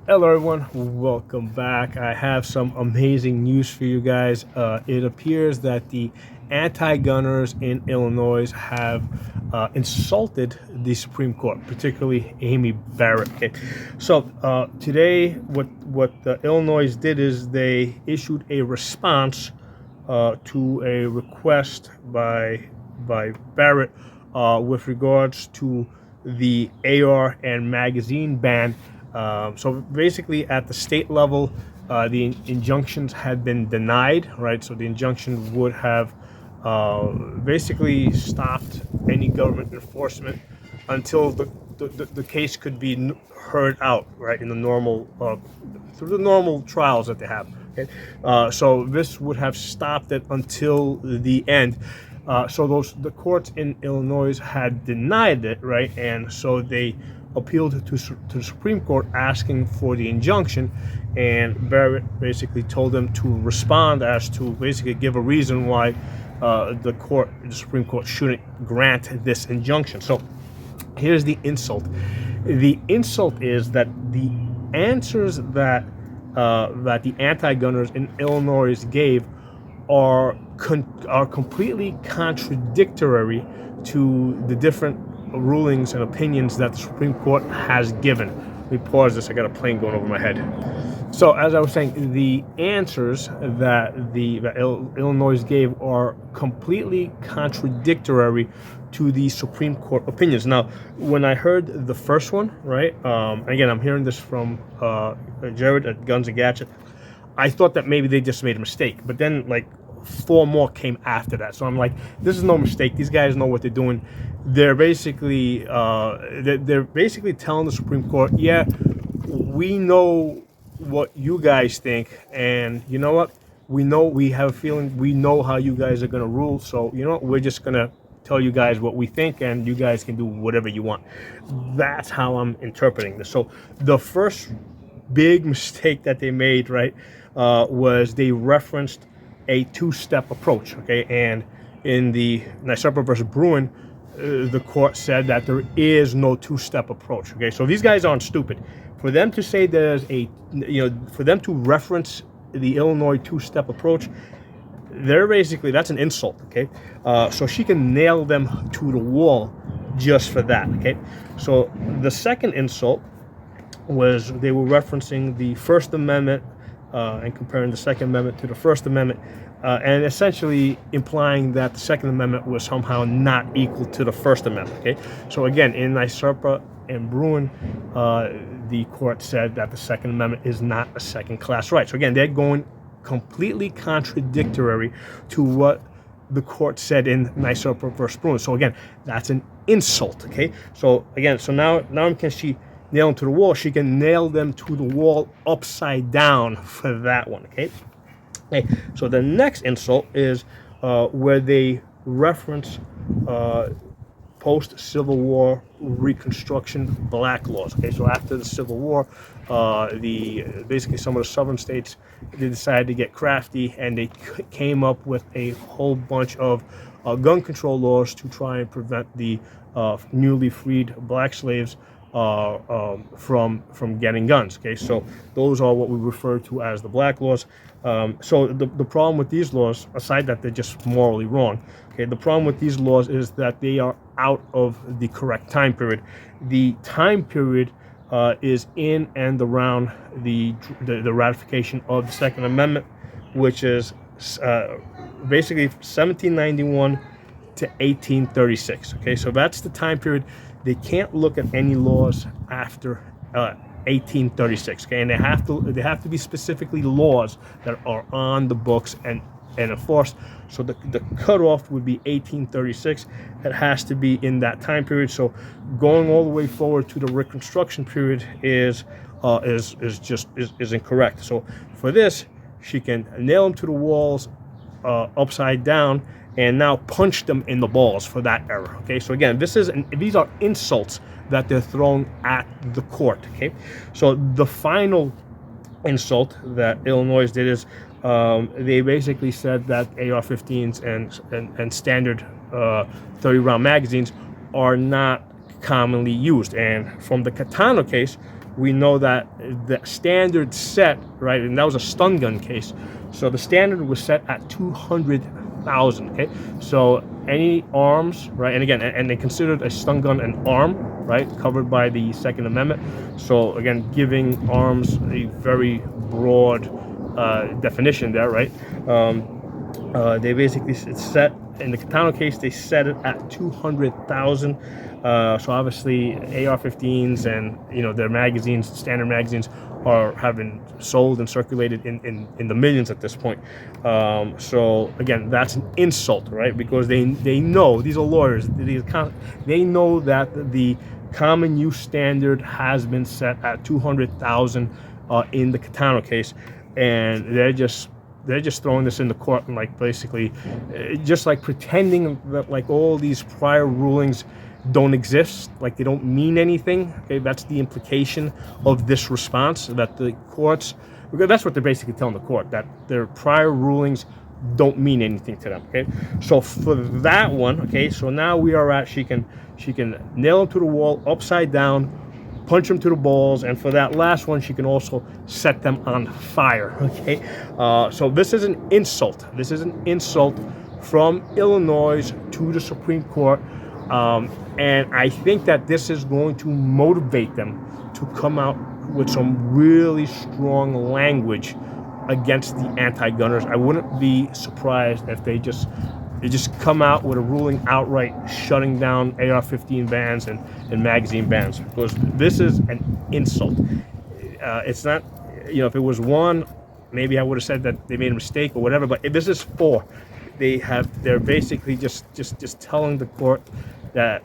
Hello, everyone. Welcome back. I have some amazing news for you guys. It appears that the anti-gunners in Illinois have insulted the Supreme Court, particularly Amy Barrett. Okay, so today, what Illinois did is they issued a response to a request by Barrett with regards to the AR and magazine ban. So basically, at the state level, the injunctions had been denied, right? So the injunction would have basically stopped any government enforcement until the case could be heard out, right, in the normal through the normal trials that they have. Okay? So this would have stopped it until the end. So the courts in Illinois had denied it, right, and so they appealed to the Supreme Court asking for the injunction, and Barrett basically told them to respond as to basically give a reason why the Supreme Court shouldn't grant this injunction. So here's the insult. The insult is that the answers that the anti-gunners in Illinois gave are completely contradictory to the different rulings and opinions that the Supreme Court has given. Let me pause this. I got a plane going over my head. So, as I was saying, the answers that Illinois gave are completely contradictory to the Supreme Court opinions. Now, when I heard the first one, right? Again, I'm hearing this from Jared at Guns and Gadget. I thought that maybe they just made a mistake, but then like four more came after that. So I'm like, this is no mistake. These guys know what they're doing. They're basically telling the Supreme Court, yeah, we know what you guys think, and you know what? We have a feeling we know how you guys are going to rule. So you know what? We're just going to tell you guys what we think, and you guys can do whatever you want. That's how I'm interpreting this. So the first big mistake that they made, right, was they referenced a two-step approach, okay? And in the Nysurpa versus Bruin, the court said that there is no two-step approach, okay? So these guys aren't stupid. For them to say there's for them to reference the Illinois two-step approach, that's an insult, okay? So she can nail them to the wall just for that, okay? So the second insult was they were referencing the First Amendment and comparing the Second Amendment to the First Amendment, and essentially implying that the Second Amendment was somehow not equal to the First Amendment. Okay, so again, in Nysurpa and Bruin, the court said that the Second Amendment is not a second-class right. So again, they're going completely contradictory to what the court said in Nysurpa versus Bruin. So again, that's an insult. Okay, so again, now can she nail them to the wall? She can nail them to the wall upside down for that one. Okay. So the next insult is where they reference post-Civil War Reconstruction black laws. Okay, so after the Civil War, basically some of the southern states, they decided to get crafty, and they came up with a whole bunch of gun control laws to try and prevent the newly freed black slaves from getting guns. Okay, so those are what we refer to as the black laws. So the problem with these laws, aside that they're just morally wrong, okay, the problem with these laws is that they are out of the correct time period. The time period is in and around the ratification of the Second Amendment, which is basically 1791 to 1836. Okay, so that's the time period. They can't look at any laws after 1836. Okay, and they have to be specifically laws that are on the books and enforced. So the cutoff would be 1836. It has to be in that time period. So going all the way forward to the Reconstruction period is incorrect. So for this, she can nail them to the walls upside down, and now punch them in the balls for that error. Okay, so again, these are insults that they're thrown at the court. Okay, so the final insult that Illinois did is they basically said that AR-15s and standard 30-round magazines are not commonly used, and from the Katana case, we know that the standard set, right, and that was a stun gun case. So the standard was set at 200,000. Okay, so any arms, right, and again, and they considered a stun gun an arm, right, covered by the Second Amendment. So again, giving arms a very broad definition there, right? They basically set in the Catano case, they set it at 200,000. So obviously AR-15s and their magazines, standard magazines, have been sold and circulated in the millions at this point. So again, that's an insult, right? Because they know, these are lawyers, they know that the common use standard has been set at 200,000 in the Catano case, and they're just throwing this in the court and basically just pretending that all these prior rulings don't exist, they don't mean anything. Okay, that's the implication of this response, that the courts, because that's what they're basically telling the court, that their prior rulings don't mean anything to them. Okay, so for that one, okay, so now we are at she can nail him to the wall upside down, punch them to the balls, and for that last one, she can also set them on fire. Okay, so this is an insult. This is an insult from Illinois to the Supreme Court, and I think that this is going to motivate them to come out with some really strong language against the anti-gunners. I wouldn't be surprised if they just come out with a ruling outright shutting down AR-15 bans and magazine bans, because this is an insult. It's not, if it was one, maybe I would have said that they made a mistake or whatever, but this is four. They're basically just telling the court that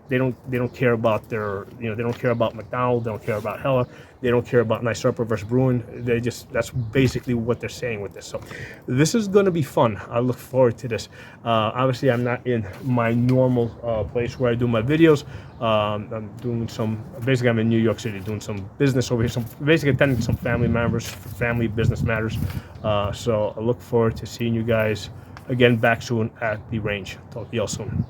they don't care about their, they don't care about McDonald, they don't care about Heller, they don't care about NYSERPA versus Bruin. That's basically what they're saying with this. So this is going to be fun. I look forward to this. Obviously, I'm not in my normal place where I do my videos. I'm doing basically I'm in New York City doing some business over here, basically attending some family business matters. So I look forward to seeing you guys again back soon at the range. Talk to y'all soon.